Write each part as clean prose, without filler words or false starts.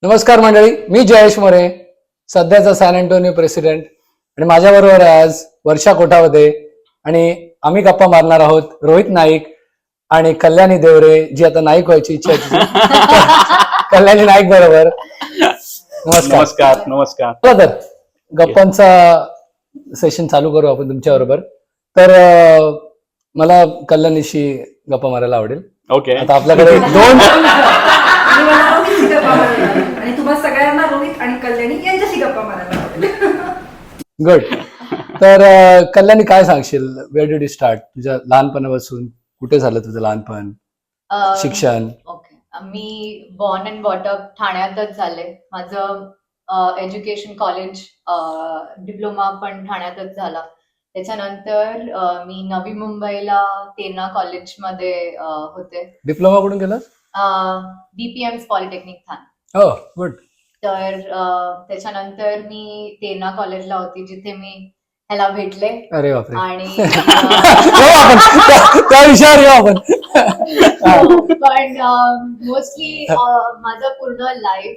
नमस्कार मंडळी, मी जयेश मोरे, सध्याचा सॅन अँटोनियो प्रेसिडेंट, आणि माझ्याबरोबर आज वर्षा कोठावदे आणि आम्ही गप्पा मारणार आहोत रोहित नाईक आणि कल्याणी देवरे, जी आता नाईक व्हायची इच्छा आहे. कल्याणी नाईक बरोबर. नमस्कार. नमस्कार. नमस्कार. चला तर गप्पांचा सेशन चालू करू आपण तुमच्या बरोबर. तर मला कल्याणीशी गप्पा मारायला आवडेल. ओके. आता आपल्याकडे दोन आणि तुम्हाला सगळ्यांना रोहित आणि कल्याणी यांच्याशी गप्पा मारायला आवडेल. गुड. तर कल्याणी, काय सांगशील, वेअर डिड यू स्टार्ट? तुझ्या लहानपणापासून कुठे झालं तुझं लहानपण, शिक्षण? ओके, मी बॉर्न अँड बॉटअप ठाण्यातच झाले. माझं एज्युकेशन कॉलेज डिप्लोमा पण ठाण्यातच झाला. त्याच्यानंतर मी नवी मुंबईला तेरणा कॉलेजमध्ये होते. डिप्लोमा कुठून केलं? BPM polytechnic Thane. हो, गुड. तर त्याच्यानंतर मी तेरणा कॉलेजला होती, जिथे मी ह्याला भेटले. अरे बापरे. आणि त्या विषयावर येऊ आपण. पण मोस्टली माझं पूर्ण life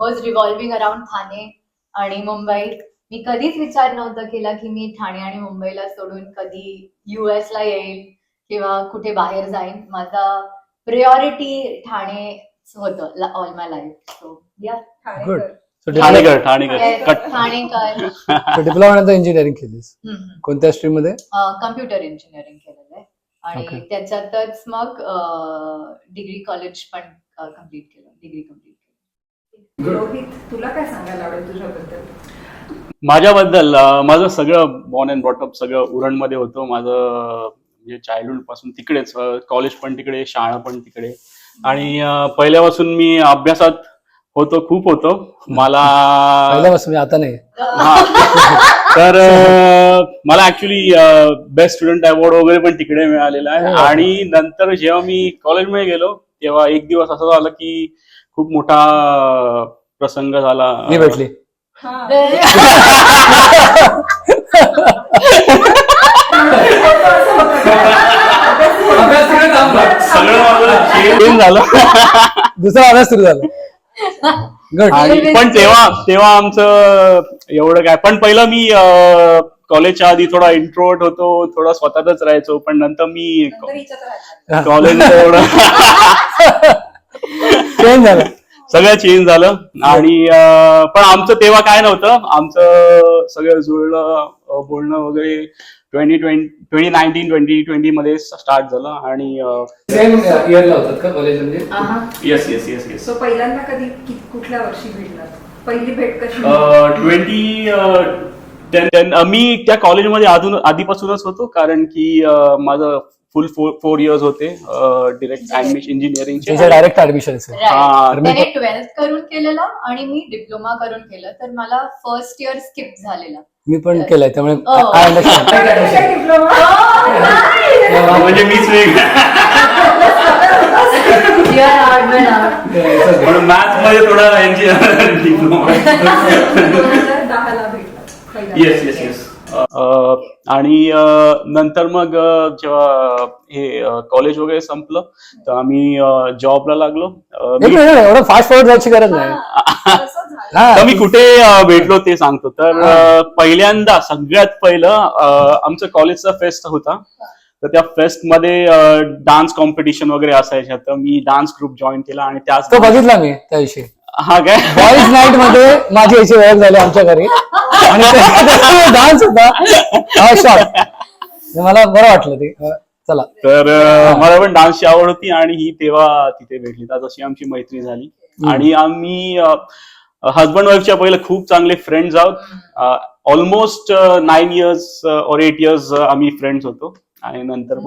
was revolving around Thane आणि मुंबई. मी कधीच विचार नव्हता केला की मी ठाणे आणि मुंबईला सोडून कधी US ला येईल किंवा कुठे बाहेर जाईन. माझा प्रायोरिटी ठाणे होतं ऑल माय लाईफ. सो या, गुड. ठाणेकर. डिप्लोमा नंतर इंजिनिअरिंग केलीस? कोणत्या स्ट्रीम मध्ये? कम्प्युटर इंजिनिअरिंग केलेलं आहे आणि त्याच्यातच मग डिग्री कॉलेज पण कम्प्लीट केलं. डिग्री कम्प्लीट केली. रोहित, तुला काय सांगायला आवडेल तुझ्याबद्दल? माझ्याबद्दल माझं सगळं बॉर्न अँड ब्रॉटअप सगळं उरणमध्ये होतं. माझं म्हणजे चाइल्डहुड पासून तिकडेच, कॉलेज पण तिकडे, शाळा पण तिकडे. आणि पहिल्यापासून मी अभ्यासात होतो, खूप होतो. मला पहिल्यापासून, आता नाही. तर मला ऍक्च्युली बेस्ट स्टुडंट अवॉर्ड वगैरे पण तिकडे मिळालेला आहे. आणि नंतर जेव्हा मी कॉलेजमध्ये गेलो तेव्हा एक दिवस असं झालं की खूप मोठा प्रसंग झाला. मी भेटली. सगळं चेंज झालं. दुसरा अभ्यास सुरू झाला. गुड. पण तेव्हा आमचं एवढं काय, पण पहिलं मी कॉलेजच्या आधी थोडा इंट्रोवर्ट होतो, थोडा स्वतःच राहायचो. पण नंतर मी कॉलेज चेंज झालं, सगळं चेंज झालं. आणि पण आमचं तेव्हा काय नव्हतं, आमचं सगळं जुळलं बोलणं वगैरे 2019-2020 मध्ये स्टार्ट झालं. आणि सेम इयरला होतात का कॉलेजमध्ये? Yes yes yes yes. So पहिल्यांदा कधी कुठल्या वर्षी भेटलात? पहिली भेट कशी? 2010. मी त्या कॉलेजमध्ये आधीपासूनच होतो, कारण की माझं फुल 4 इयर्स होते डिरेक्ट ऍडमिशन इंजिनिअरिंगचे. डायरेक्ट ऍडमिशन असेल. त्याने 12th करून केलेलं आणि मी डिप्लोमा करून केलं. तर मला फर्स्ट इयर स्किप झालेला. मी पण केलंय, त्यामुळे म्हणजे मीच मॅथ्स मध्ये थोडा डिप्लोमा. 2010ला भेटलात. Yes yes yes. आणि नंतर मग जेव्हा हे कॉलेज वगैरे संपलं तर आम्ही जॉबला लागलो. एवढं फास्ट फॉरवर्ड जायची गरज नाही. तर मी कुठे भेटलो ते सांगतो. तर पहिल्यांदा सगळ्यात पहिलं आमचं कॉलेजचा फेस्ट होता. तर त्या फेस्ट मध्ये डान्स कॉम्पिटिशन वगैरे असायच्या. तर मी डान्स ग्रुप जॉईन केला आणि त्याच तो बघितला मी त्याविषयी. हा काय, बॉईज नाईट मध्ये माझी याची ओळख झाली आमच्या घरी आणि डान्स होता. शॉर्ट, मला बरं वाटलं ते. चला. तर मला पण डान्सची आवड होती आणि ही तेव्हा तिथे भेटली. तर तशी आमची मैत्री झाली. आणि आम्ही हजबंड वाईफच्या पहिले खूप चांगले फ्रेंड्स आहोत. ऑलमोस्ट 9 years or 8 years आम्ही फ्रेंड्स होतो. आणि नंतर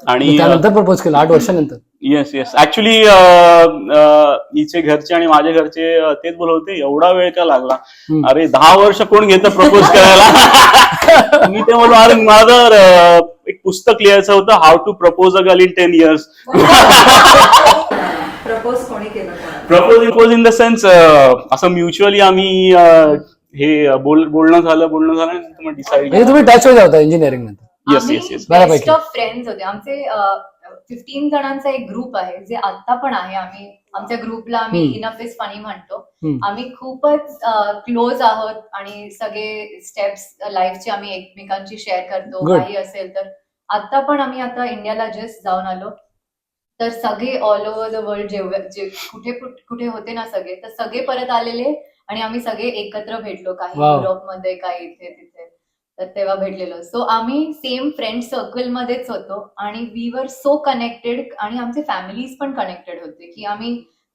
आणि त्यानंतर प्रपोज केलं 8 वर्षानंतर. Yes yes. ऍक्च्युली हिचे घरचे आणि माझ्या घरचे तेच बोलत होते, एवढा वेळ का लागला? अरे 10 वर्ष कोण घेतं प्रपोज करायला? मी ते बोललो, अरे माझं एक पुस्तक लिहायचं होतं, how to propose a girl in 10 years. Propose कोणी केलं? प्रपोज इन द सेन्स असं म्युच्युअली आम्ही हे बोलणं झालं नंतर मग डिसाईड. तुम्ही टच मध्ये होता इंजिनिअरिंग नंतर? Yes yes yes. Best of friends होते. आमचे 15 जणांचा एक ग्रुप आहे जे आता पण आहे. आमच्या ग्रुपला आम्ही इनफ इज फनी म्हणतो. आम्ही खूपच क्लोज आहोत आणि सगळे स्टेप्स लाईफचे आम्ही एकमेकांची शेअर करतो. Good. काही असेल तर आता पण आम्ही आता इंडियाला जस्ट जाऊन आलो, तर सगळे ऑल ओव्हर द वर्ल्ड जे कुठे कुठे होते ना सगळे, तर सगळे परत आलेले आणि आम्ही सगळे एकत्र भेटलो. काही Wow. युरोपमध्ये, काही इथे तिथे, तर तेव्हा भेटलेलो. सो आम्ही सेम फ्रेंड सर्कल मध्येच होतो आणि वी वर सो कनेक्टेड आणि आमचे फॅमिलीज पण कनेक्टेड होते की आम्ही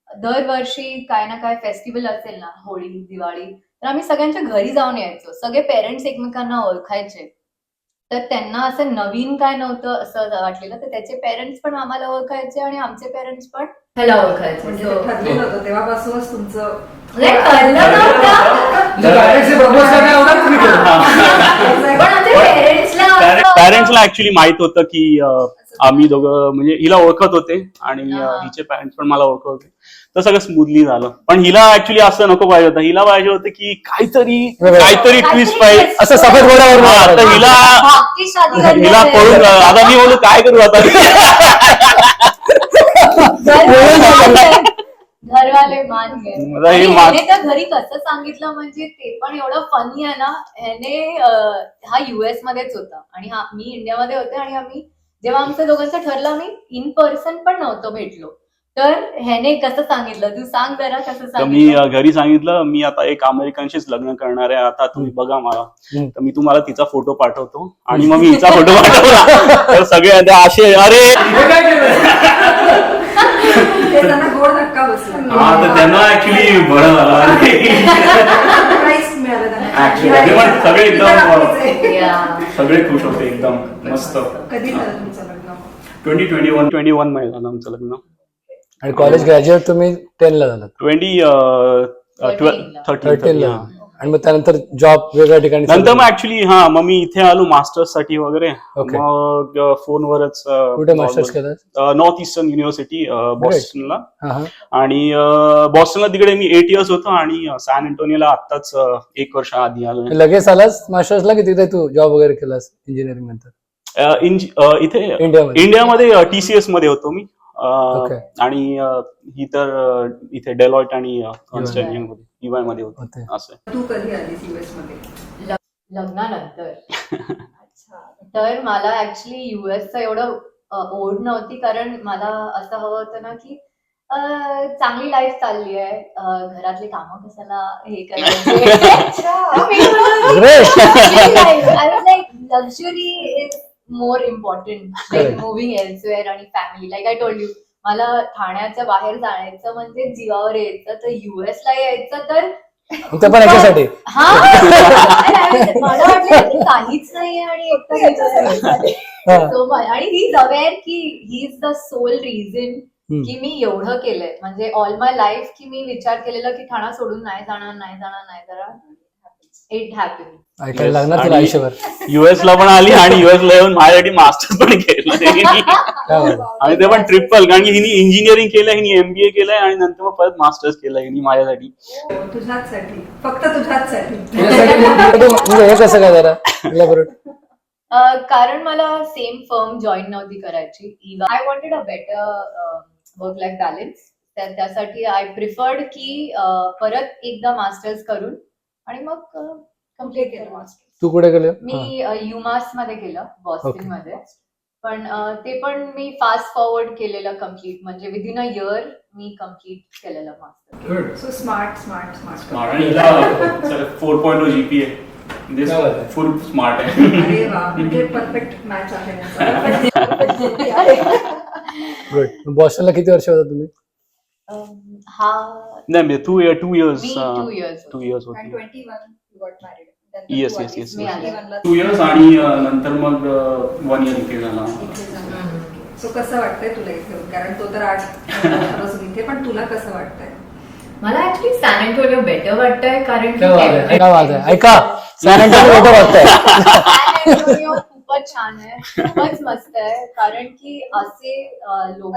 दरवर्षी काय ना काय फेस्टिवल असेल ना, होळी, दिवाळी, तर आम्ही सगळ्यांच्या घरी जाऊन यायचो. सगळे पेरेंट्स एकमेकांना ओळखायचे, तर त्यांना असं नवीन काय नव्हतं असं वाटलेलं, तर त्याचे पेरेंट्स पण आम्हाला ओळखायचे आणि आमचे पेरेंट्स पण ह्याला ओळखायचे. म्हणजे So, ते ठरलेलं होतं तेव्हापासूनच तुमचं नाही, ठरलं नव्हतं. म्हणजे पॅरेंट्सचे प्रपोज करण्या अगोदर तुम्ही केलं. पण आमच्या पेरेंट्सला पॅरेंट्सला ऍक्च्युली माहित होतं की आम्ही दोघं म्हणजे हिला ओळखत होते आणि हा. हिचे पॅरेंट्स पण मला ओळखत होते, तर सगळं स्मूथली झालं. पण हिला ऍक्च्युली असं नको पाहिजे होतं. हिला पाहिजे होतं की काहीतरी ट्विस्ट पाहिजे. असं सफेद घोड्यावर हा, नाही तर आलं. हिला भाग्यी शादी करनी हिला है. पळून आता मी बोलू काय करू आता. घरवाले मान गए. मला हे आणि मान- ह्याने तर घरी कसं सांगितलं म्हणजे ते पण एवढं फनी आहे ना. ह्याने हा US मध्येच होता आणि मी इंडियामध्ये होते आणि आम्ही जेव्हा आमचं दोघांचं ठरलं आम्ही इन पर्सन पण नव्हतो भेटलो, तर ह्याने कसं सांगितलं, तू सांग जरा कसं तर मी सांगितलं. घरी सांगितलं मी आता एक अमेरिकनशीच लग्न करणार आहे, आता तुम्ही बघा मला. तर मी तुम्हाला तिचा फोटो पाठवतो आणि मग मी हिचा फोटो पाठवला. तर सगळे आता असे अरे हे काय केलं? ते त्यांना गोड धक्का बसला. हा, तर त्यांना ऍक्च्युली बरं झालं. प्राईज मिळालं त्यांना. Actually, ते पण सगळे एकदम- इतर आपलेच आहे. Yeah. सगळे खुश होते एकदम मस्त. कधी झालं तुमचं लग्न? 2021 मध्ये झालं आमचं लग्न. आणि कॉलेज ग्रॅज्युएट तुम्ही 10 ला झालात, 13 ला. आणि मग त्यानंतर जॉब वेगळ्या ठिकाणी नंतर मग ऍक्च्युली मग मी इथे आलो मास्टर्स साठी वगैरे. Okay. मग फोनवरच कुठे मास्टर्स केलं? नॉर्थ ईस्टर्न युनिव्हर्सिटी बॉस्टनला. हा हा. आणि बॉस्टनला तिकडे मी 8 इयर्स होतो आणि सॅन अँटोनियोला आत्ताच 1 वर्ष आधी आलो. लगेच आलास मास्टर्सला की तिथे तू जॉब वगैरे केलास इंजिनिअरिंग नंतर? इथे इंडियामध्ये? इंडियामध्ये TCS मध्ये होतो मी. Okay. आणि ही तर इथे डेलॉइट आणि EY मध्ये होतो. होते. असं तू कधी आलीस US मध्ये? लग्नानंतर. अच्छा. तर मला ऍक्च्युली युएसचं एवढं ओढ नव्हती, कारण मला असं हवं होतं ना की चांगली लाईफ चालली आहे, घरातले कामं कशाला हे करायचे. Luxury is more important, like Correct. Moving elsewhere आणि family. Like I told you, मला ठाण्याच्या बाहेर जायचं म्हणजे जीवावर यायचं, तर US ला यायचं तर ते पण याच्यासाठी. हा. मला वाटलं की काहीच नाहीये आणि एकटं याच्यासाठी. हा. आणि ही इज अवेअर की he is the sole reason की मी एवढं केलंय. म्हणजे ऑल माय लाईफ की मी विचार केलेला की ठाणा सोडून नाही जाणार. It happen. ऐकायला लागणार तुला आणि आयुष्यभर. US ला पण आली आणि US ला येऊन माझ्यासाठी मास्टर्स पण केलं त्यांनी. काय बोलतो? आणि ते पण ट्रिपल, कारण की हिने इंजिनिअरिंग केलं, हिने MBA केलंय आणि नंतर मग परत मास्टर्स केलं हिने माझ्यासाठी. तुझ्याचसाठी, फक्त तुझ्याचसाठी. म्हणजे हे कसं काय जरा elaborate? कारण मला सेम फर्म जॉईन नव्हती करायची. I wanted a better work life balance. त्यासाठी आय प्रिफर्ड की परत एकदा मास्टर्स करून आणि मग कम्प्लीट केलं मास्टर्स. तू कुठे गेले? मी युमास मध्ये केलं, बॉस्टन मध्ये. पण ते पण मी फास्ट फॉरवर्ड केलेलं कम्प्लीट, म्हणजे within a year me complete केलेलं मास्टर. So smart. आणि हिला 4.0 GPA. फुल स्मार्ट आहे. अरे वा, म्हणजे परफेक्ट मॅच आहे. गुड. बॉस्टनला किती वर्ष होता तुम्ही? हा नाही म्हणजे 2 years. Me 2 years 2 years And होती. 21 you got married. Yes, yes. मी आले. 2 years आणि नंतर मग 1 year इथे झाला. सो कसं वाटतंय तुला इथे येऊन? कारण तो तर 8 वर्षापासून इथे, पण तुला कसं वाटतंय? मला ऍक्च्युली सॅन अँटोनियो बेटर वाटतंय, कारण की काय वाद आहे? ऐका, सॅन अँटोनियो बेटर वाटतंय. सॅन अँटोनियो खूपच छान आहे, खूपच मस्त आहे. कारण की असे लोक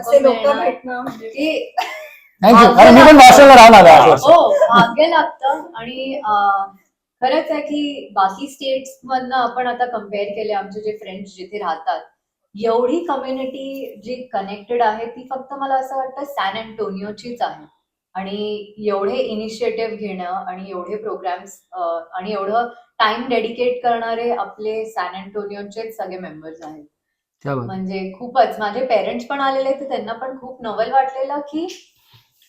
भेटणं म्हणजे की थँक्यू. अरे मी पण बॉस्टनला राहून आलो 8 वर्ष. हो, भाग्य लागतं. आणि खरंच आहे की बाकी स्टेट्स मधनं आपण आता कम्पेअर केले, आमचे जे फ्रेंड्स जिथे राहतात, एवढी कम्युनिटी जी कनेक्टेड आहे ती फक्त मला असं वाटतं सॅन अँटोनियोचीच आहे. आणि एवढे इनिशिएटिव्ह घेणं आणि एवढे प्रोग्राम्स आणि एवढं टाइम डेडिकेट करणारे आपले सॅन अँटोनियोचेच सगळे मेंबर्स आहेत. क्या बात. म्हणजे खूपच माझे पेरेंट्स पण आलेले तर त्यांना पण खूप नवल वाटलेलं की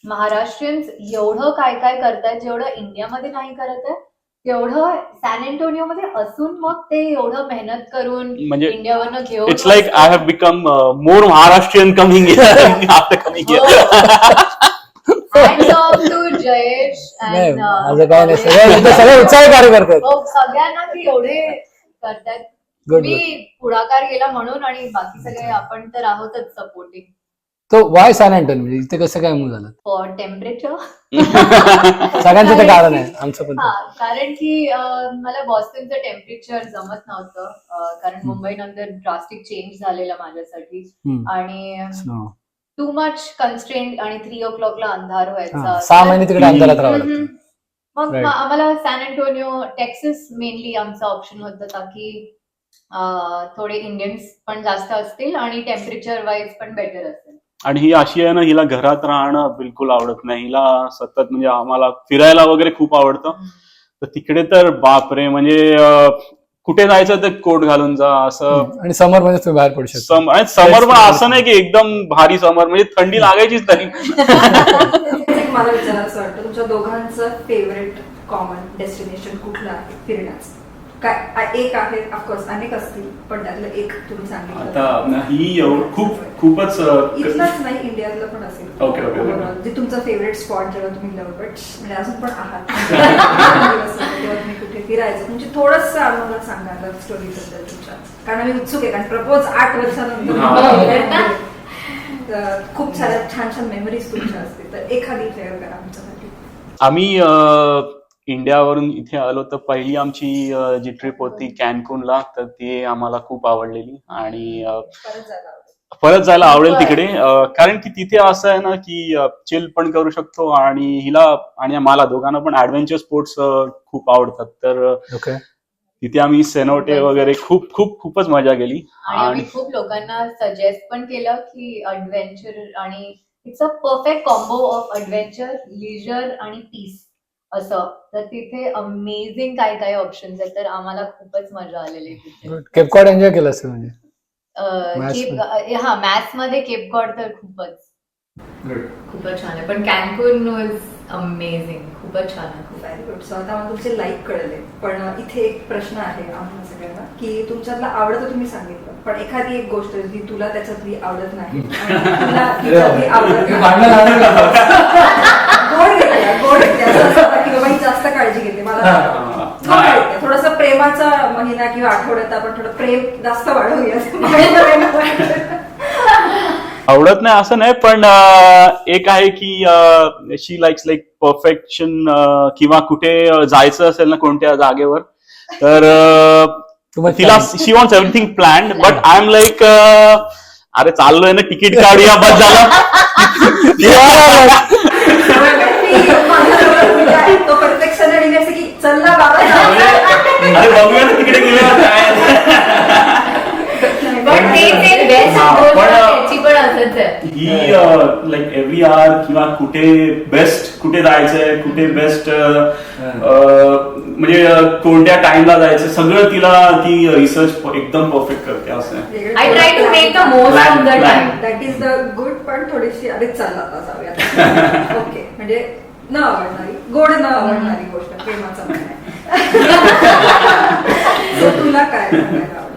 महाराष्ट्रीयन्स एवढं काय काय करतायत जेवढं इंडियामध्ये नाही करत आहे तेवढं सॅन अँटोनियो मध्ये असून मग ते एवढं मेहनत करून म्हणजे इंडियावरनं घेऊन it's like I have become more Maharashtrian coming after coming hats off to Jayesh नाही and, माझं काय नाही, सगळे उत्साही कार्य करतात. हो, सगळ्यांना ती एवढे करतात. Good, मी पुढाकार गेला म्हणून आणि बाकी सगळे आपण तर आहोतच सपोर्टिंग. तो वाय सॅन अँटोनी, म्हणजे इथे कसं काय मूव झालं? For temperature. सगळ्यांचं ते कारण आहे, आमचं पण ते. कारण की मला बॉस्टनचं टेम्परेचर जमत नव्हतं कारण मुंबई नंतर ड्रास्टिक चेंज झालेला माझ्यासाठी आणि Snow. टू मच कन्स्ट्रेंट आणि 3 o'clockला अंधार व्हायचा. 6 महिने तिकडे अंधारात राहावं लागतं. मग Right. आम्हाला सॅन अँटोनियो टेक्सास मेनली आमचं ऑप्शन होतं ताकी थोडे इंडियन्स पण जास्त असतील आणि टेम्परेचर वाईज पण बेटर असेल. आणि ही अशी आहे ना, हिला घरात राहणं बिलकुल आवडत नाही. हिला सतत म्हणजे आम्हाला फिरायला वगैरे खूप आवडतं. तर तिकडे तर बापरे, म्हणजे कुठे जायचं तर कोट घालून जा असं. आणि समर मध्ये तुम्ही बाहेर पडू शकता. समर पण असं नाही की एकदम भारी समर, म्हणजे थंडी लागायचीच नाही. मला विचारायचं वाटतं तुमच्या दोघांचं फेवरेट कॉमन डेस्टिनेशन कुठलं आहे फिरण्याचं? काय एक आहे, ऑफकोर्स अनेक असतील पण त्यातलं एक तुम्ही सांगितलं. आता ही खूपच इथलंच नाही, इंडियातलं पण असेल. Okay. Overall, जे तुमचं फेवरेट स्पॉट जेव्हा तुम्ही लवबट म्हणजे अजून पण आहात तेव्हा तुम्ही कुठे फिरायचं तुमची थोडंसं आम्हाला सांगा लव्ह स्टोरी बद्दल तुमच्या, कारण आम्ही उत्सुक आहे. कारण प्रपोज 8 वर्षानंतर खूप साऱ्या छान छान मेमरीज तुमच्या असतील, तर एखादी शेअर करा आमच्यासाठी. आम्ही इंडियावरून इथे आलो तर पहिली आमची जी ट्रिप होती कॅनकूनला, तर ती आम्हाला खूप आवडलेली आणि परत जायला आवडेल तिकडे. कारण की तिथे असं आहे ना की चिल पण करू शकतो आणि हिला आणि मला दोघांना पण ऍडव्हेंचर स्पोर्ट्स खूप आवडतात. तर ओके. तिथे आम्ही सेनोटे वगैरे खूपच मजा केली. आणि आम्ही खूप लोकांना सजेस्ट पण केलं की अडव्हेंचर आणि it's a perfect combo of adventure, leisure आणि पीस असं. तर तिथे अमेझिंग काय काय ऑप्शन्स आहेत, तर आम्हाला खूपच मजा आलेली तिथे. केपकॉड एन्जॉय केलं असेल म्हणजे. मॅथ्स मध्ये केपकॉड तर खूपच छान आहे, पण कॅनकून वॉज अमेझिंग, खूपच छान आहे. Very good. सो आता मला तुमचे लाईक कळले, पण इथे एक प्रश्न आहे आम्हाला सगळ्यांना की तुमच्यातला आवडतं तुम्ही सांगितलं, पण एखादी एक गोष्ट जी तुला त्याच्यातली आवडत नाही आणि तुला तिच्यातली आवडत नाही. गोड घेते असं असतं की बाबा ही जास्त काळजी घेते, मला थोडस प्रेमाचा महिना किंवा आठवड्यात आपण थोडं प्रेम जास्त वाढवूया. आवडत नाही असं नाही, पण एक आहे की शी लाईक्स लाईक परफेक्शन, किंवा कुठे जायचं असेल ना कोणत्या जागेवर, तर तिला she wants everything planned, but I am like अरे चाललोय ना, तिकीट काढूया बस झालं. तो परफेक्शन आणि असं की चल ना बाबा अरे बघूया ना तिकडे गेल्यावर काय. पण ते बेस्ट त्याची पण असंच आहे. ही लाईक एव्हरी आवर किंवा कुठे जायचंय, कुठे बेस्ट म्हणजे कोणत्या टाइमला जायचं, सगळं तिला ती रिसर्च एकदम परफेक्ट करते असं आहे. I try to make the most of the time. That is the good, पण थोडीशी अरे चला आता जाऊया. ओके, म्हणजे न आवडणारी, गोड न आवडणारी गोष्ट प्रेमाचा महिना. तुला काय सांगायला आवडेल?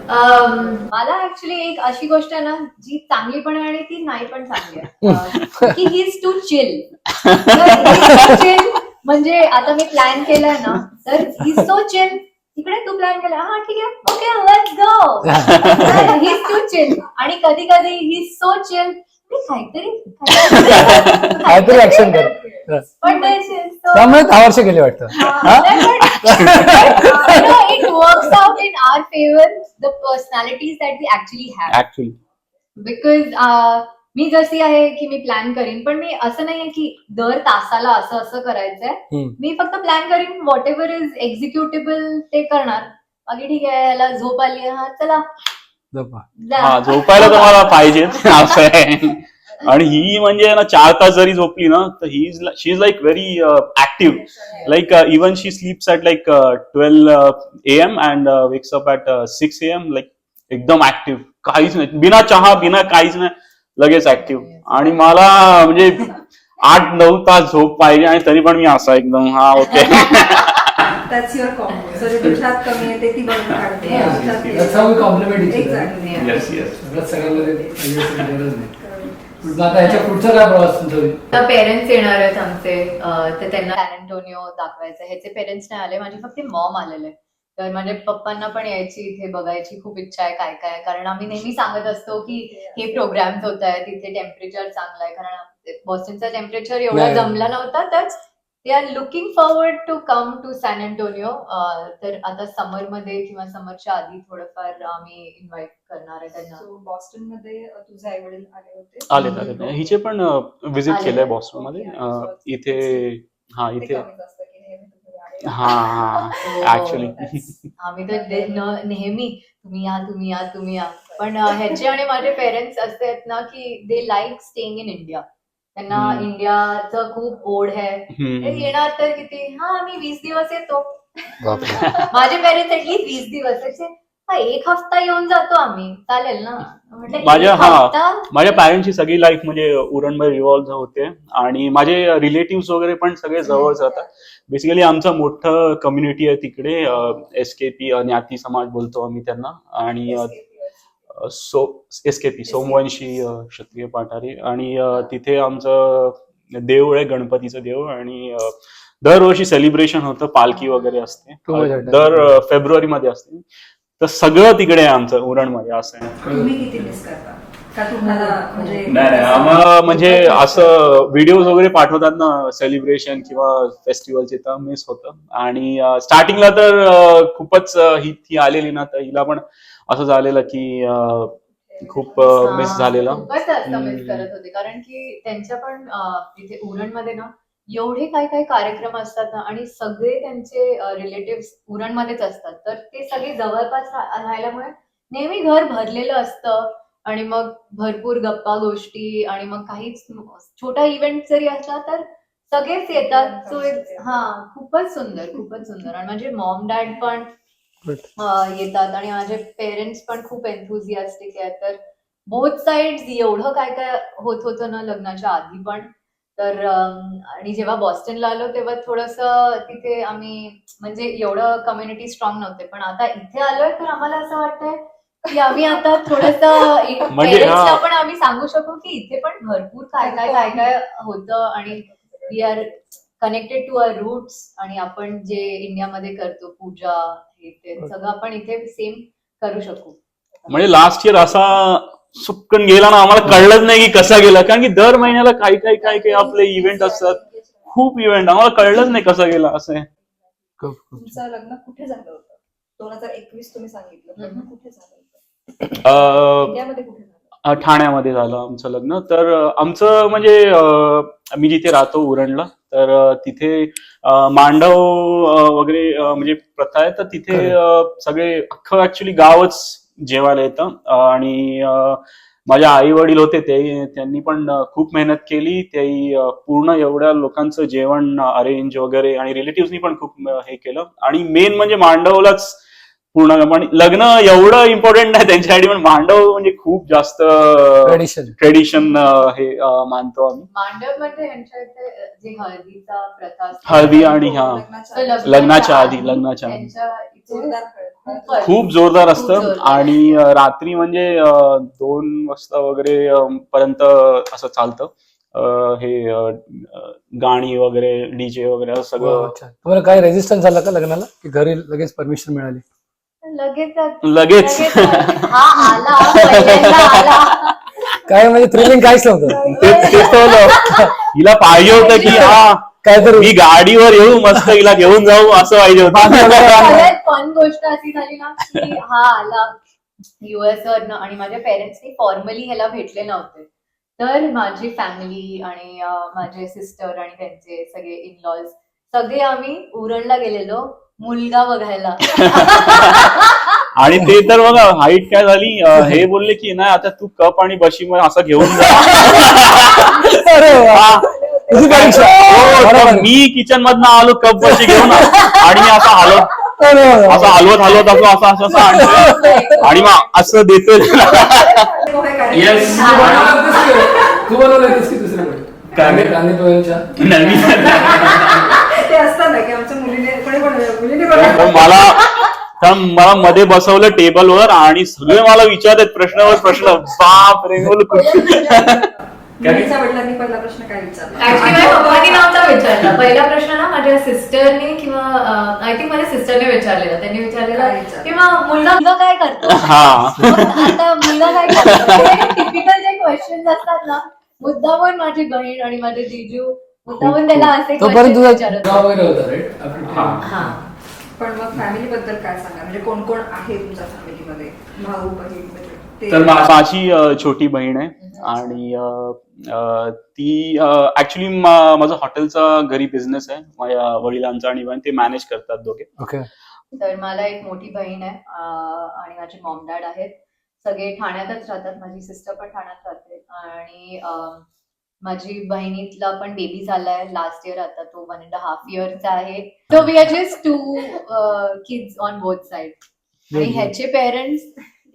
मला ऍक्च्युली एक अशी गोष्ट आहे ना जी चांगली पण आहे आणि ती नाही पण चांगली आहे, की ही इज टू चिल. म्हणजे आता मी प्लॅन केलाय ना, तर ही सो चिल. तिकडे तू प्लॅन केला, हा ठीक आहे, okay let's go. He is too chill. आणि कधी कधी ही सो चिल काहीतरी ऍक्शन कर. पण त्यामुळे 10 वर्ष गेले वाटतं. it works out in our favor, the personalities that we actually have. Actually. Because मी जशी आहे की मी प्लॅन करीन, पण मी असं नाहीये की दर तासाला असं करायचंय. मी फक्त प्लॅन करीन, व्हॉट एव्हर इज एक्झिक्युटेबल ते करणार. बाकी ठीक आहे, याला झोप आली, हा चला हा झोपायला तर मला पाहिजेत असं आहे. आणि ही म्हणजे ना 4 तास जरी झोपली ना तर she is like very active. Like even she sleeps at like 12 AM and wakes up at 6 AM. Like एकदम ऍक्टिव्ह, काहीच नाही, बिना चहा बिना काहीच नाही, लगेच ऍक्टिव्ह. आणि मला म्हणजे 8-9 तास झोप पाहिजे आणि तरी पण मी असा एकदम हा okay. That's your combo. So जे तुझ्यात कमी आहे ते ती बनवून काढते. आमच्यात ते- That's how we complement each other. Exactly, yeah. Yes yes. सगळ्यात सगळ्यामध्ये गरज नाही. पण आता याच्या पुढचा काय प्रवास तुमचा? पेरेंट्स येणार आहेत आमचे, तर त्यांना सॅन अँटोनियो दाखवायचं. ह्याचे पेरेंट्स नाही आले, माझे फक्त मॉम आलेले. तर माझ्या पप्पांना पण यायची, इथे बघायची खूप इच्छा आहे काय काय. कारण आम्ही नेहमी सांगत असतो की हे प्रोग्राम्स होत आहेत, इथे टेम्परेचर चांगलं आहे. कारण बॉस्टनचा टेम्परेचर एवढा नाही. जमला नव्हता, तर they are looking forward to come to San Antonio. तर आता समरमध्ये किंवा समरच्या आधी थोडंफार आम्ही इन्व्हाइट करणार आहे त्यांना. So बॉस्टन मध्ये तुझे आई वडील आले होते. आले हिचे पण व्हिजिट आले. केलंय बॉस्टन मध्ये. इथे हा ते इथे कमीच असतं की नेहमी तुम्ही आले. हा ऍक्च्युली आम्ही तर नेहमी तुम्ही या. पण ह्याचे आणि माझे पेरेंट्स असे आहेत ना की दे लाईक स्टेइंग इन इंडिया. त्यांना इंडियाचं खूप ओढ आहे. ते येणार तर किती, हा आम्ही 20 दिवस येतो. माझे पेरेंट्स ऍटलीस्ट 20 दिवस याचे, हा 1 हफ्ता येऊन जातो आम्ही, चालेल ना. म्हटलं माझ्या एक हा हफ्ता? माझ्या पॅरेंट्सची सगळी लाईफ म्हणजे उरणमध्ये रिव्हॉल्व्ह होते. आणि माझे रिलेटिव्ह वगैरे पण सगळे जवळच राहतात. बेसिकली आमचं मोठं कम्युनिटी आहे तिकडे. SKP ज्ञाती समाज बोलतो आम्ही त्यांना. आणि SKP सोमवंशी क्षत्रिय पाठारी. आणि तिथे आमचं देऊळ आहे, गणपतीचं देऊळ. आणि दरवर्षी सेलिब्रेशन होतं, पालखी वगैरे असते, दर फेब्रुवारी मध्ये असते. तर सगळं तिकडे आहे आमचं उरणमध्ये, असं आहे. तुम्ही किती मिस करता का तुम्हाला म्हणजे नाही आम्हाला म्हणजे असं व्हिडिओज वगैरे पाठवतात ना सेलिब्रेशन किंवा फेस्टिवलचे, तर मिस होतं. आणि स्टार्टिंगला तर खूपच ही आलेली ना, तर हिला पण असं झालेलं की खूप मिस झालेला. खूपच जास्त मिस करत होते. कारण की त्यांच्या पण इथे उरणमध्ये ना एवढे काय काय कार्यक्रम असतात ना, आणि सगळे त्यांचे रिलेटिव्ह उरणमध्येच असतात. तर ते सगळे जवळपास राहिल्यामुळे नेहमी घर भरलेलं असतं. आणि मग भरपूर गप्पा गोष्टी, आणि मग काहीच छोटा इव्हेंट जरी असला तर सगळेच येतात. So हा खूपच सुंदर. आणि माझे मॉम डॅड पण येतात, आणि माझे पेरेंट्स पण खूप एन्थुझियास्टिक आहेत. तर बोथ साइड्स एवढं काय काय होत होतं ना लग्नाच्या आधी पण. तर आणि जेव्हा बॉस्टनला आलो तेव्हा थोडंसं तिथे आम्ही म्हणजे एवढं कम्युनिटी स्ट्रॉंग नव्हते. पण आता इथे आलोय तर आम्हाला असं वाटतंय की आम्ही आता थोडंसं म्हणजे पेरेंट्सला पण आम्ही सांगू शकू की इथे पण भरपूर काय काय होतं. आणि we are connected to our roots. आणि आपण जे इंडियामध्ये करतो पूजा हे ते सगळं आपण इथे सेम करू शकू. म्हणजे लास्ट इयर असा सुटकन गेला ना, आम्हाला कळलंच नाही की कसा गेला. कारण की दर महिन्याला काही आपले इव्हेंट असतात, खूप इव्हेंट, आम्हाला कळलंच नाही कसा गेला, असं आहे. तुमचं लग्न कुठे झालं होतं? 2021 तुम्ही सांगितलं, लग्न कुठे झालं होतं? इंडियामध्ये कुठे झालं? ठाण्यामध्ये झालं आमचं लग्न. तर आमचं म्हणजे मी जिथे राहतो उरणला, तर तिथे मांडव वगैरे म्हणजे प्रथा आहे. तर तिथे सगळे अख्खं ऍक्च्युली गावच जेवायला येतं. आणि माझ्या आई वडील होते, त्यांनी पण खूप मेहनत केली. ते पूर्ण एवढ्या लोकांचं जेवण अरेंज वगैरे, आणि रिलेटिव्हनी पण खूप हे केलं. आणि मेन म्हणजे मांडवलाच पूर्ण. पण लग्न एवढं इम्पॉर्टंट नाही त्यांच्यासाठी, पण मांडव म्हणजे खूप जास्त ट्रेडिशन हे मानतो आम्ही. मांडव म्हणजे यांच्या इथे जे हळदीचा प्रथा असतो, हळदी आणि लग्नाच्या आधी त्यांच्या इथे खूप जोरदार असतं. आणि रात्री म्हणजे 2 वाजता वगैरे पर्यंत असं चालतं हे गाणी वगैरे, डीजे वगैरे असं सगळं. तुम्हाला काय रेजिस्टन्स झाला का लग्नाला, की घरी लगेच परमिशन मिळाली? लगेच हा आला पहिल्यांदा आला. काय म्हणजे थ्रिलिंग काहीच नव्हतं. तेच हिला पाहिजे होतं की हा काहीतरी मी गाडीवर येऊ, मस्त हिला घेऊन जाऊ, असं पाहिजे होतं. सगळ्यात फन गोष्ट अशी झाली ना की हा आला US वरनं, आणि माझ्या पेरेंट्सनी फॉर्मली ह्याला भेटले नव्हते. तर माझी फॅमिली आणि माझे सिस्टर आणि त्यांचे सगळे इनलॉज सगळे आम्ही उरणला गेलेलो मुलगा बघायला. आणि ते तर बघा हाईट काय झाली, हे बोलले की नाही आता तू कप आणि बशी मध्ये असं घेऊन जा. अरे वा. तुझी परीक्षा. हो, बरोबर. तर मी किचन मधनं आलो कप बशी घेऊन आणि मी असं अरे वा. असं हलवत असं आणतोय आणि मग असं देतोय. Yes. तू बनवलं होतीस की दुसरं कोणी? कांदे पोह्यांच्या नवीन ते असतं ना की आमच्या मुलीने मला मध्ये बसवलं टेबलवर आणि सगळे मला विचारतात प्रश्नावर प्रश्न. बाप रे मुलीच्या वडिलांनी पहिला प्रश्न काय विचारला? ऍक्च्युली माझ्या पप्पांनी नव्हता विचारला. पहिला प्रश्न ना माझ्या सिस्टरने किंवा आय थिंक माझ्या सिस्टरने विचारलेला. त्यांनी विचारलेला की मग मुलगा काय करतो. हा. आता मुलगा काय करतो. टिपिकल जे क्वेश्चन असतात ना, मुद्दामून माझी बहीण आणि माझे जीजू मुद्दामून त्याला असे तोपर्यंत questions तुझा विचारत गाव होते. वगैरे होता राईट. हा. पण मग फॅमिली बद्दल काय सांगा, म्हणजे कोण कोण आहे तुमच्या फॅमिलीमध्ये, भाऊ बहीण म्हणजे ते? तर माझी छोटी बहीण आहे आणि ती ऍक्च्युली माझा हॉटेलचा घरी बिझनेस आहे. माझ्या वडिलांचा आणि ते मॅनेज करतात दोघे. ओके. तर मला एक मोठी बहीण आहे आणि माझे मॉम डॅड आहेत. सगळे ठाण्यातच राहतात. माझी सिस्टर पण ठाण्यात राहते आणि माझी बहिणीतला पण बेबी झालाय लास्ट इयर. आता तो 1.5 इयरचा आहे. So we are just 2 kids on both side. आणि ह्याचे पेरेंट्स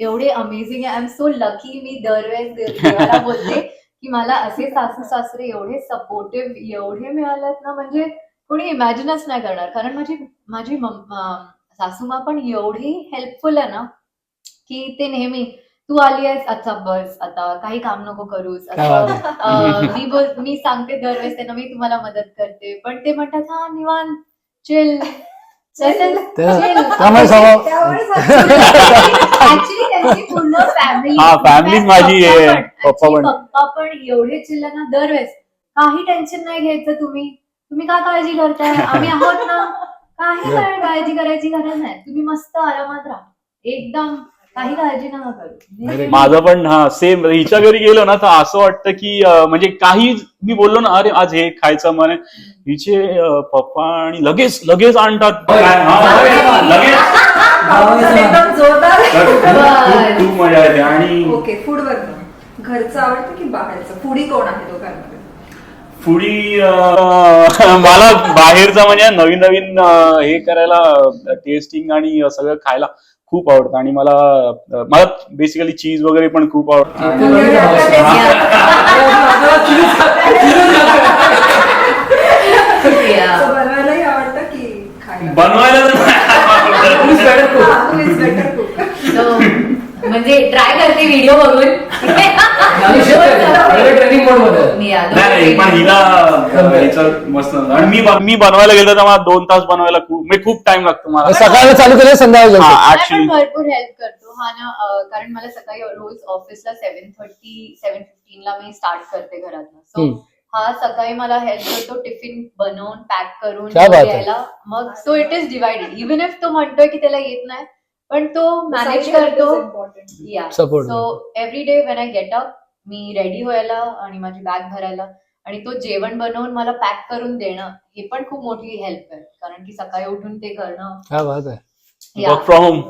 एवढे अमेझिंग आहे. I am so lucky. मी दरवेळेस देवाला बोलते की मला असे सासू सासरे एवढे सपोर्टिव्ह एवढे मिळालेत ना, म्हणजे कोणी इमॅजिनच नाही करणार. कारण माझी सासूमा पण एवढी हेल्पफुल आहे ना की ते नेहमी तू आली आहेस अच्छा बस आता काही काम नको करूस असं. मी सांगते दरवेळेस त्यांना मी तुम्हाला मदत करते, पण ते म्हणतात हा निवांत चिल. त्यामुळे स्वभाव ऍक्च्युली त्यांची पूर्ण फॅमिली फॅमिलीच माझी आहे. पप्पा पण एवढे चिल्ला ना दरवेळेस. काही टेन्शन नाही घ्यायचं. तुम्ही का काळजी करताय, आम्ही आहोत ना. काही काळजी करायची गरज नाही. तुम्ही मस्त आरामात राहा एकदम. काही काळजी नका करू. माझं पण सेम. हिच्या घरी गेलो ना तर असं वाटतं की म्हणजे काही मी बोललो ना अरे आज हे खायचं म्हणे, हिचे पप्पा आणि लगेच आणतात. एकदम जोरदार. खूप मजा येते. आणि ओके, फूड वर घरचं आवडतं की बाहेरचं? फूडी कोण आहे दोघांमध्ये? फुडी मला बाहेरचं म्हणजे नवीन हे करायला टेस्टिंग आणि सगळं खायला खूप आवडतं. आणि मला बेसिकली चीज वगैरे पण खूप आवडतं. बनवायलाही आवडतं की खायला? बनवायला म्हणजे ट्राय करते व्हिडिओ बघून. ट्रेनिंग मोड मध्ये. नाही पण हिला मस्त. आणि मी बनवायला गेलो तर मला 2 तास बनवायला खूप टाइम लागतो मला. सकाळला चालू केलं संध्याकाळी ऍक्च्युली भरपूर हेल्प करतो हा ना. कारण मला सकाळी रोज ऑफिसला 7:15 ला मी स्टार्ट करते घरातनं. सो हा सकाळी मला हेल्प करतो टिफिन बनवून पॅक करून द्यायला. मग so it is divided. Even if तो म्हणतोय की त्याला येत नाही पण तो मॅनेज करतो. So every day when I get up me ready व्हायला आणि माझी बॅग भरायला आणि तो जेवण बनवून मला पॅक करून देणं हे पण खूप मोठी हेल्प आहे. कारण की सकाळी उठून ते करणं. काय बात आहे. Work from home.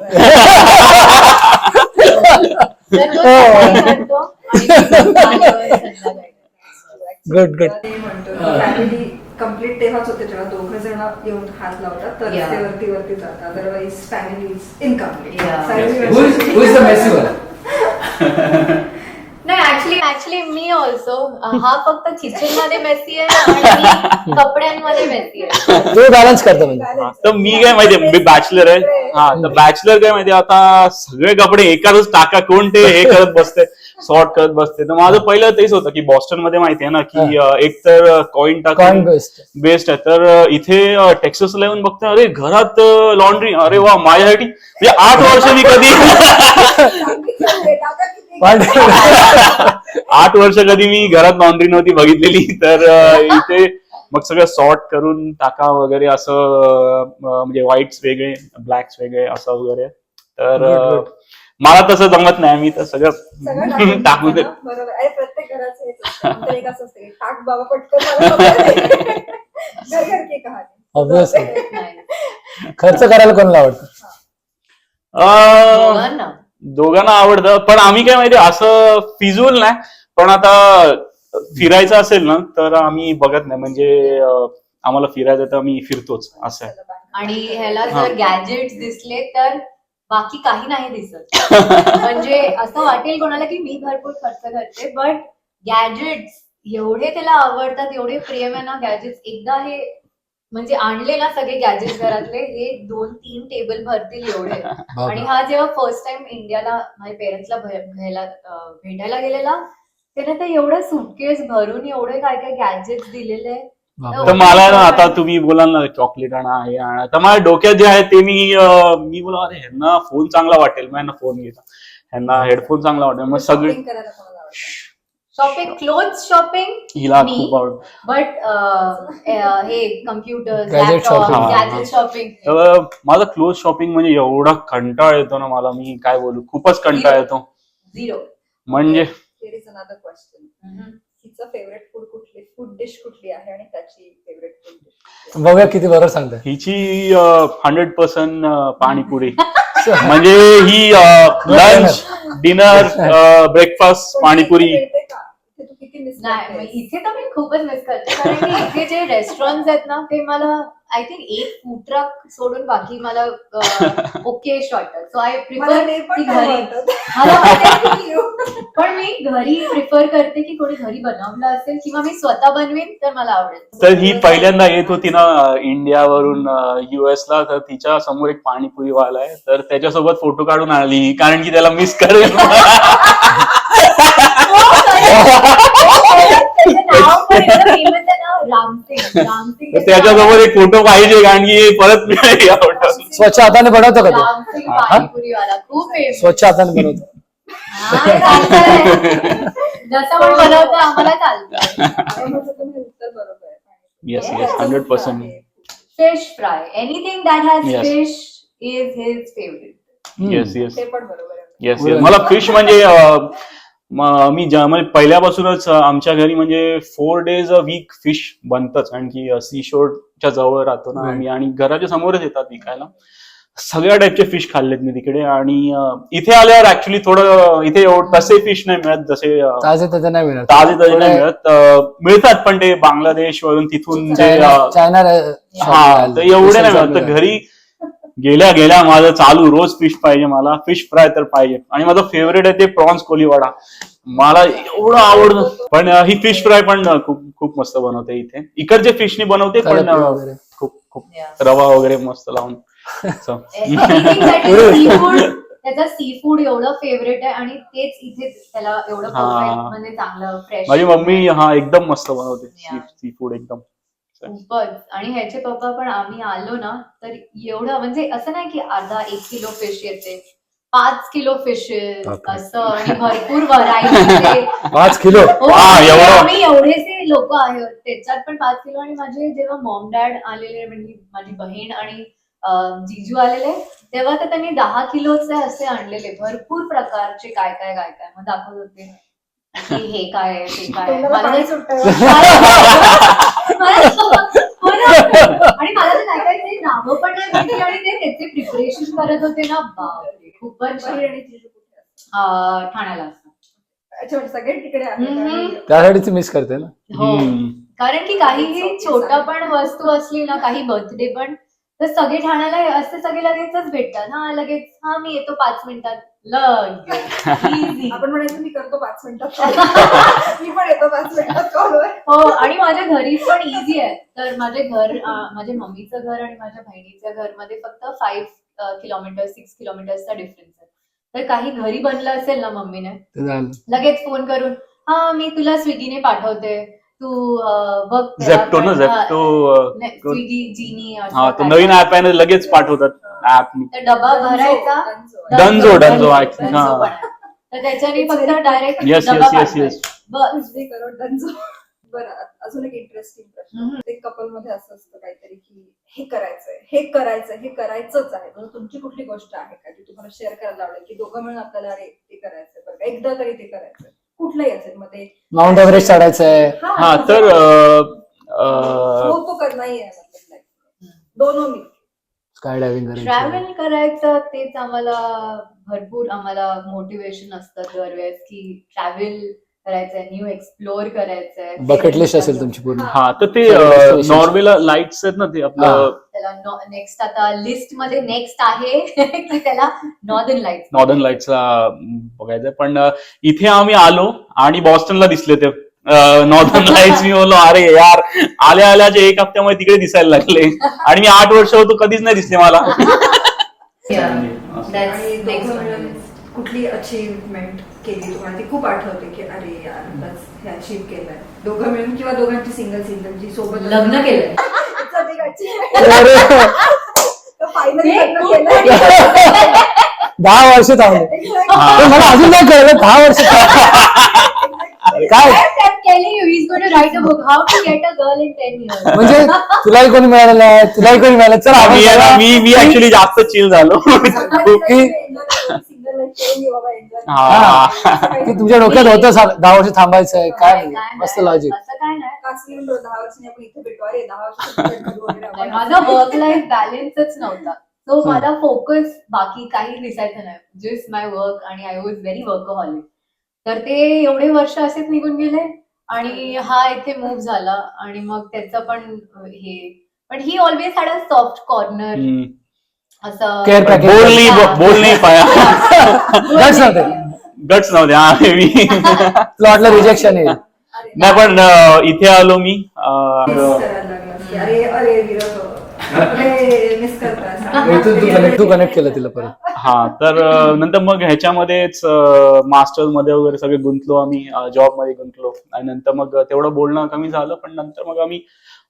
गुड. म्हणतो फॅमिली कम्प्लीट तेव्हाच होते जेव्हा दोघं जण येऊन हात लावतात तर ते वरती जातात. Otherwise family is incomplete. नाही ऍक्च्युली मी ऑल्सो हा फक्त किचन मध्ये मेसी आहे आणि कपड्यांमध्ये मेसी आहे. तो बॅलन्स करतो म्हणजे. तर मी काय माहितीये मी बॅचलर आहे. तर बॅचलर काय माहितीये आता सगळे कपडे एकाच टाका कोण ते हे करत बसते सॉर्ट करत बसते. तर माझं पहिलं तेच होतं की बॉस्टन मध्ये माहितीये ना की एक तर कॉइन टाकून बेस्ट आहे. तर इथे टेक्सासला येऊन बघते अरे घरात लॉन्ड्री. अरे वा माझ्यासाठी म्हणजे 8 वर्ष मी कधी 8 वर्ष कधी मी घरात लॉन्ड्री नव्हती बघितलेली. तर इथे मग सगळं सॉर्ट करून टाका वगैरे असं म्हणजे व्हाईट्स वेगळे ब्लॅक्स वेगळे असं वगैरे. तर मला तसं जमत नाही. मी तर सगळं टाकू दे. बरोबर आहे. प्रत्येक घराचं एक असं असते टाक बाबा पटकन. ऑब्विसली खर्च करायला कोणाला आवडतं? दोघांना? दोघांना आवडतं, पण आम्ही काय माहिती असं फिजूल नाही, पण आता फिरायचं असेल ना तर आम्ही बघत नाही, म्हणजे आम्हाला फिरायचं तर आम्ही फिरतोच असं आहे. आणि ह्याला जर गॅजेट्स दिसले तर बाकी काही नाही दिसत. म्हणजे असं वाटेल कोणाला की मी भरपूर खर्च करते, बट गॅजेट्स एवढे त्याला आवडतात, एवढे प्रेम आहे ना गॅजेट्स. एकदा हे म्हणजे आणले ना सगळे गॅजेट्स घरातले, हे 2-3 टेबल भरतील एवढे. आणि हा जेव्हा फर्स्ट टाइम इंडियाला माझ्या पेरेंट्सला भेटायला गेलेला, त्याने तर एवढं सुटकेस भरून एवढे काय काय गॅजेट्स दिलेले. तर मला ना आता तुम्ही बोलाल ना चॉकलेट आणा हे आणा, तर माझ्या डोक्यात जे आहे ते मी बोला अरे ह्यांना फोन चांगला वाटेल, मग ह्यांना फोन घेता, ह्यांना हेडफोन चांगला वाटेल, मग सगळे Shopping करायला कोणाला आवडतं? शॉपिंग, क्लोथ शॉपिंग हिला मी. खूप आवडतं. बट हे computer, Gadget laptop, shopping. Gadget shopping तर माझा क्लोथ शॉपिंग म्हणजे एवढा कंटाळ येतो ना मला, मी काय बोलू, खूपच कंटाळ येतो. 0. म्हणजे Here is another question. हिचं फेवरेट फूड कुठली, फूड डिश कुठली आहे आणि त्याची फेवरेट फूड डिश? बघूया किती बरोबर सांगताय. हिची 100% पाणीपुरी. म्हणजे ही लंच, डिनर, ब्रेकफास्ट पाणीपुरी. मिळते का? इथे तू किती मिस नाही, मग इथे तर मी खूपच मिस करते, कारण की इथे जे रेस्टॉरंट आहेत ना ते मला आय थिंक एक फूड ट्रक सोडून बाकी मला ओकेश वाटतात. सो आय मला प्रिफर ते पण की नाही घरी. वाटत. मला माहिती आहे, पण मी घरी प्रिफर करते की कोणी घरी बनवलं असेल किंवा मी स्वतः बनवीन तर मला आवडेल. तर ही पहिल्यांदा येत होती ना इंडियावरून US ला, तर तिच्या समोर एक पाणीपुरी वाला आहे, तर त्याच्यासोबत फोटो काढून आणली, कारण की त्याला मिस करेल. त्याचं नाव पण एकदम famous आहे ना, रामसिंग. रामसिंग त्याच्यासोबत एक फोटो पाहिजे, कारण की परत मी आवडत. स्वच्छ हाताने बनवतो का ते? रामसिंग पाणीपुरीवाला खूप फेमस. स्वच्छ हाताने बनवतो. जसं पण बनवतं आम्हाला चालतं. त्यामुळे तुम्ही उत्तर बरोबर आहे. Yes, yes, 100%. Fish fry, anything that has Yes. Fish is his favourite. Yes yes ते पण बरोबर आहे. Yes yes. मला फिश म्हणजे मी म्हणजे पहिल्यापासूनच आमच्या घरी म्हणजे 4 days a week फिश बनतच, आणखी सी शोरच्या जवळ राहतो ना आम्ही, आणि घराच्या समोरच येतात विकायला. सगळ्या टाईपचे फिश खाल्लेत मी तिकडे, आणि इथे आल्यावर ऍक्च्युली थोडं इथे तसे फिश नाही मिळत, जसे ताजे ताजे नाही मिळत. ताजे ताजे नाही मिळत. मिळतात पण ते बांगलादेश वरून तिथून जे चायना हा, तर एवढे नाही मिळत. तर घरी गेल्या गेल्या माझं चालू रोज फिश पाहिजे, मला फिश फ्राय तर पाहिजे, आणि माझं फेवरेट आहे ते प्रॉन्स कोलीवाडा, मला एवढं आवडतं. पण ही फिश फ्राय पण खूप खूप मस्त बनवते इथे, इकडचे फिशने बनवते, पण वगैरे. खूप खूप रवा वगैरे मस्त लावून. So. सी फूड, त्याचा सी फूड एवढं फेवरेट आहे, आणि तेच इथे त्याला एवढं परफेक्ट म्हणजे चांगलं फ्रेश. माझी मम्मी एकदम मस्त बनवते सी फूड एकदम खूपच. आणि ह्याचे पप्पा पण, आम्ही आलो ना तर एवढं म्हणजे असं नाही की अर्धा 1 किलो फिश येते, 5 किलो फिशेस असं, आणि भरपूर व्हरायटी. 5 किलो आम्ही एवढेसे लोक आहेत त्याच्यात पण 5 किलो. आणि माझे जेव्हा मॉम डॅड आलेले, म्हणजे माझी बहीण आणि जीजू आलेले, तेव्हा तर त्यांनी 10 किलोचे असे आणलेले, भरपूर प्रकारचे काय काय काय काय. मग दाखवत होते की हे काय आहे, ते काय आहे. तोंडाला पाणी सुटतंय. आणि मला तर काय काय ते नावं पण नाही माहिती, आणि ते त्याचे प्रिपरेशन करत होते ना, बापरे खूपच छान. बहीण आणि जिजू कुठे असतात? ठाण्याला असतात. अच्छा, म्हणजे सगळे तिकडे आहेत. आणि त्यासाठीच मिस करते ना. हो, कारण की काहीही छोटा पण वस्तू असली ना, काही बर्थडे पण, तर सगळे ठाण्याला असते, सगळे लगेचच भेटतात. हा लगेच, हा मी येतो 5 मिनिटात, लगेच easy. आपण म्हणायचं मी करतो 5 मिनिटात call. मी पण येतो 5 मिनिटात कॉलवर. हो, आणि माझ्या घरी पण इझी आहे. तर माझे घर, माझ्या मम्मीचं घर आणि माझ्या बहिणीच्या घरमध्ये फक्त 5 किलोमीटर 6 किलोमीटरचा डिफरन्स आहे. तर काही घरी बनलं असेल ना मम्मीने, ते झालं. लगेच फोन करून, हा मी तुला स्विगीने पाठवते, तू बघ. झेप्टो ना, झेप्टो स्विगी, जीनी, हा, तो नवीन ऍप आहे ना, लगेच पाठवतात ऍपनी. तर डबा भरायचा. डंजो डंजो actually, हा. पण आहे. तर त्याच्याने फक्त डायरेक्ट Yes, डबा yes, yes, पाठवायचा. yes. बस. उजवी करोड डंजो. बरं, अजून एक इंटरेस्टिंग प्रश्न. ते कपल मध्ये असं असतं काहीतरी की हे करायचंय, हे करायचंय, हे करायचंच आहे. म्हणजे तुमची कुठली गोष्ट आहे का ती तुम्हाला शेअर करायला आवडेल, की दोघं मिळून आपल्याला अरे ते करायचंय, बरं का, एकदा तरी ते करायचंय, कुठलंही असेल. मग ते माउंट एव्हरेस्ट चढायचंय. हा, तर हो तो कर नाही आहे मतलब दोनों मी स्काय डायव्हिंग करायचं ट्रॅव्हल करायचं तेच भरपूर आम्हाला मोटिवेशन असतं दरवेळेस की ट्रॅव्हल करायचंय, न्यू एक्सप्लोर करायचंय. बकेट लिस्ट असेल तुमची पूर्ण. हा तर ते नॉर्वेला लाईट्स आहेत ना ते आपलं त्याला नेक्स्ट आता लिस्ट मध्ये नेक्स्ट आहे की त्याला नॉर्दर्न लाईट्सला बघायचंय. पण इथे आम्ही आलो आणि बॉस्टनला दिसले ते नॉर्दर्न लाईट्स. मी बोललो अरे यार, आल्या आल्याच्या एक हफ्त्यामध्ये तिकडे दिसायला लागले आणि मी 8 वर्ष होतो कधीच नाही दिसले मला. आणि दोघं मिळून कुठली अचीवमेंट केली तुम्हाला ती खूप आठवते की अरे यार बस हे अचीव केलंय दोघं मिळून किंवा दोघांची सिंगल जी सोबत लग्न केलंय. फायनली हे लग्न खूप केलंय. 10 वर्ष थांबले. पण मला अजून नाही कळलं 10 वर्ष काय telling you he's going to write a book how to get a girl in 10 years. म्हणजे तुलाही कोणी मिळालं नाही, तुलाही कोणी मिळालं. चल आपण जरा- मी ऍक्च्युली जास्त चिल झालो. की तुमच्या डोक्यात होतं 10 वर्ष थांबायचं आहे काय मस्त लॉजिक. असं काय नाही. 10 वर्षांनी आपण इथे भेटू अरे 10 वर्ष माझा वर्क लाईफ बॅलन्सच नव्हता. सो माझा फोकस बाकी काही दिसायचं नाही, जस्ट माय वर्क. आणि आय वॉज व्हेरी वर्कहॉलिक. तर ते एवढे वर्ष असेच निघून गेले आणि हा इथे मूव्ह झाला आणि मग त्याचं पण ही always had a soft corner. असं केअर पॅकेज बोल नाही पाया. गट्स नव्हते. गट्स नव्हते. हा मी तुला वाटलं रिजेक्शन येईल. नाही पण इथे आलो मी अरे अरे मिस करतात. तू कनेक्ट केलं तिला परत. हा तर नंतर मग ह्याच्यामध्येच मास्टर्स मध्ये वगैरे सगळे गुंतलो आम्ही, जॉब मध्ये गुंतलो आणि नंतर मग तेवढं बोलणं कमी झालं. पण नंतर मग आम्ही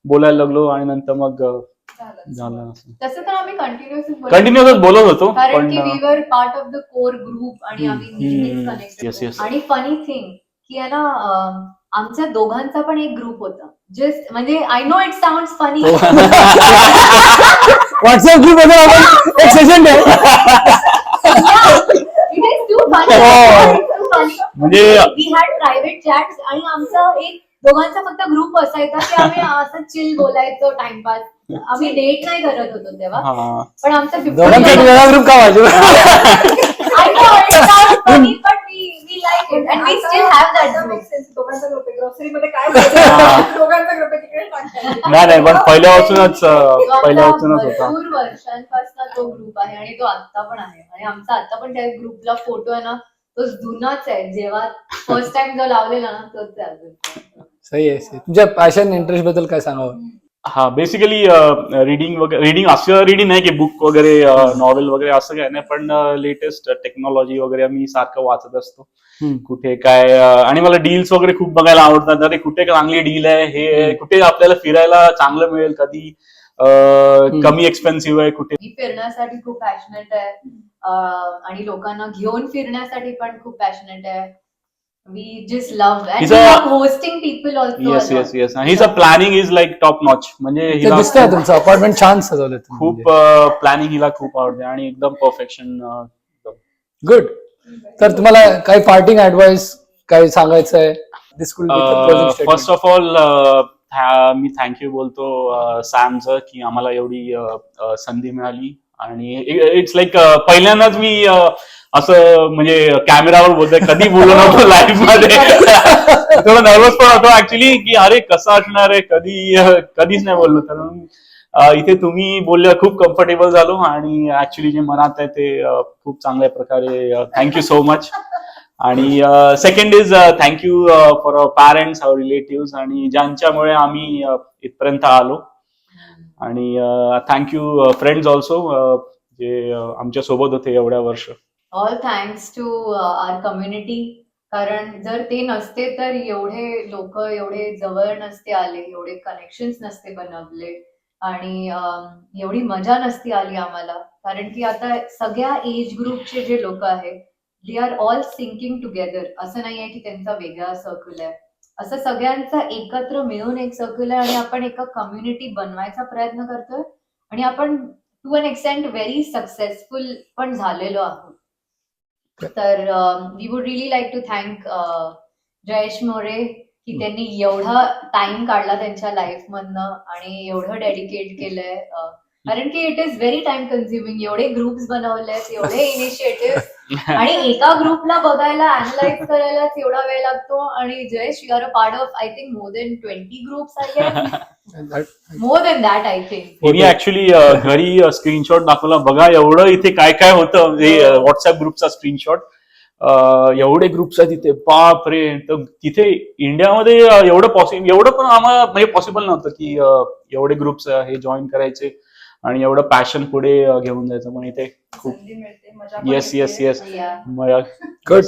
बोलायला लागलो आणि नंतर मग झालं. तसं तर आम्ही कंटिन्युअस बोलत होतो कारण पण की we were part of the core group आणि आम्ही नेहमीच Yes, कनेक्टेड. yes. आणि फनी थिंग की आहे ना, आमच्या दोघांचा पण एक ग्रुप होता. जस्ट म्हणजे I know it sound funny. WhatsApp group मध्ये आपण एक सेशन आहे. It is to funny. म्हणजे वी हॅड प्रायव्हेट चॅट्स आणि आमचा एक दोघांचा फक्त ग्रुप असायचा की आम्ही असं चिल बोलायचो, टाइमपास. आम्ही डेट नाही करत होतो तेव्हा. हा. पण आमचा दोघांसाठी वेगळा ग्रुप का पाहिजे. I know it sounds funny, but we like it and we still have that group. दोघांचा ग्रुप आहे ग्रोसरीमध्ये काय पाहिजे? दोघांचा ग्रुप आहे तिकडे टाकतात. नाही पण पहिल्यापासूनच होता. भरपूर वर्षांपासून तो ग्रुप आहे आणि तो आता पण आहे. आणि आमचा आता पण त्या ग्रुपला फोटो आहे ना, तो जुनाच आहे. जेव्हा फर्स्ट टाइम जो लावलेला ना तोच आहे अजून. सही आहे. तुमच्या पॅशन इंटरेस्ट बद्दल काय सांगावं. हा बेसिकली रिडिंग असं रिडिंग नाही की बुक वगैरे नॉवेल वगैरे असं काय नाही, पण लेटेस्ट टेक्नॉलॉजी वगैरे मी सारखं वाचत असतो. कुठे काय आणि मला डील्स वगैरे खूप बघायला आवडतात. अरे कुठे चांगली डील आहे, हे कुठे आपल्याला फिरायला चांगलं मिळेल, कधी कमी एक्सपेन्सिव्ह आहे कुठे. मी फिरण्यासाठी खूप पॅशनेट आहे आणि लोकांना घेऊन फिरण्यासाठी पण खूप पॅशनेट आहे. We just love and we love hosting people also. Yes. His planning is like top notch. म्हणजे ते दिसतंय तुमचं अपार्टमेंट छान सजवलं खूप प्लॅनिंग हिला खूप आवडते आणि एकदम परफेक्शन. गुड. तर तुम्हाला काही पार्टिंग ऍडवाइस काही सांगायचं आहे. First of all me thank you बोलतो सॅमचं की आम्हाला एवढी संधी मिळाली. आणि इट्स लाईक पहिल्यांदाच मी असं म्हणजे कॅमेरावर बोलतोय, कधी बोललो नव्हतो लाईफ मध्ये. थोडं नर्वस पण होतो ऍक्च्युली की अरे कसं असणार आहे, कधीच नाही बोललो. तर इथे तुम्ही बोलल्या खूप कम्फर्टेबल झालो आणि ऍक्च्युली जे मनात आहे ते खूप चांगल्या प्रकारे थँक्यू सो मच. आणि second is thank you for our parents, our relative आणि ज्यांच्यामुळे आम्ही इथपर्यंत आलो. आणि थँक्यू फ्रेंड्स ऑल्सो जे आमच्या सोबत होते एवढ्या वर्ष. All thanks to our community. कारण जर ते नसते तर एवढे लोक एवढे जवळ नसते आले, एवढे कनेक्शन्स नसते बनवले आणि एवढी मजा नसती आली आम्हाला. कारण की आता सगळ्या एज ग्रुपचे जे लोक आहेत they are all syncing together. असं नाही आहे की त्यांचा वेगळा सर्कल आहे, असं सगळ्यांचा एकत्र मिळून एक सर्कल आहे आणि आपण एका कम्युनिटी बनवायचा प्रयत्न करतोय आणि आपण to an extent very successful पण झालेलो आहोत. तर we would really like to thank Jayesh More की त्यांनी एवढा टाइम काढला त्यांच्या लाईफ मधनं आणि एवढं डेडिकेट केलंय कारण की it is very time consuming. एवढे ग्रुप्स बनवलेत, एवढे इनिशिएटिव्ह आणि एका ग्रुपला बघायला अनालाइज करायलाच एवढा वेळ लागतो. आणि Jayesh, you are a part of I think more than 20 groups I guess. More than that I think. मी ऍक्च्युली घरी स्क्रीनशॉट दाखवला, बघा एवढं इथे काय काय होतं. व्हॉट्सअप ग्रुपचा स्क्रीनशॉट, एवढे ग्रुप्स आहेत तिथे, बाप रे. तर तिथे इंडियामध्ये एवढं पण आम्हाला म्हणजे पॉसिबल नव्हतं की एवढे ग्रुप्स हे जॉईन करायचे आणि एवढं पॅशन पुढे घेऊन जायचं. पण इथे खूप संधी मिळते, मजा पण येस येस येते. Yes Yeah. Good.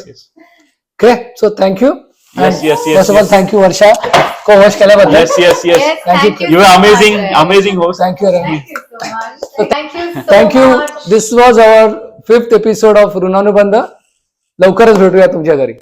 Okay, so thank you. Yes, yes, yes, first of all yes. Thank you Varsha को होस्ट केल्याबद्दल. Yes yes yes Yes, Thank thank you. you you so are much, amazing Jayesh. Amazing host. Thank you Ravi. Thank you so much. Thank you so thank you. much. This was our 5th episode of Runanubandh. लवकरच भेटूया तुमच्या घरी.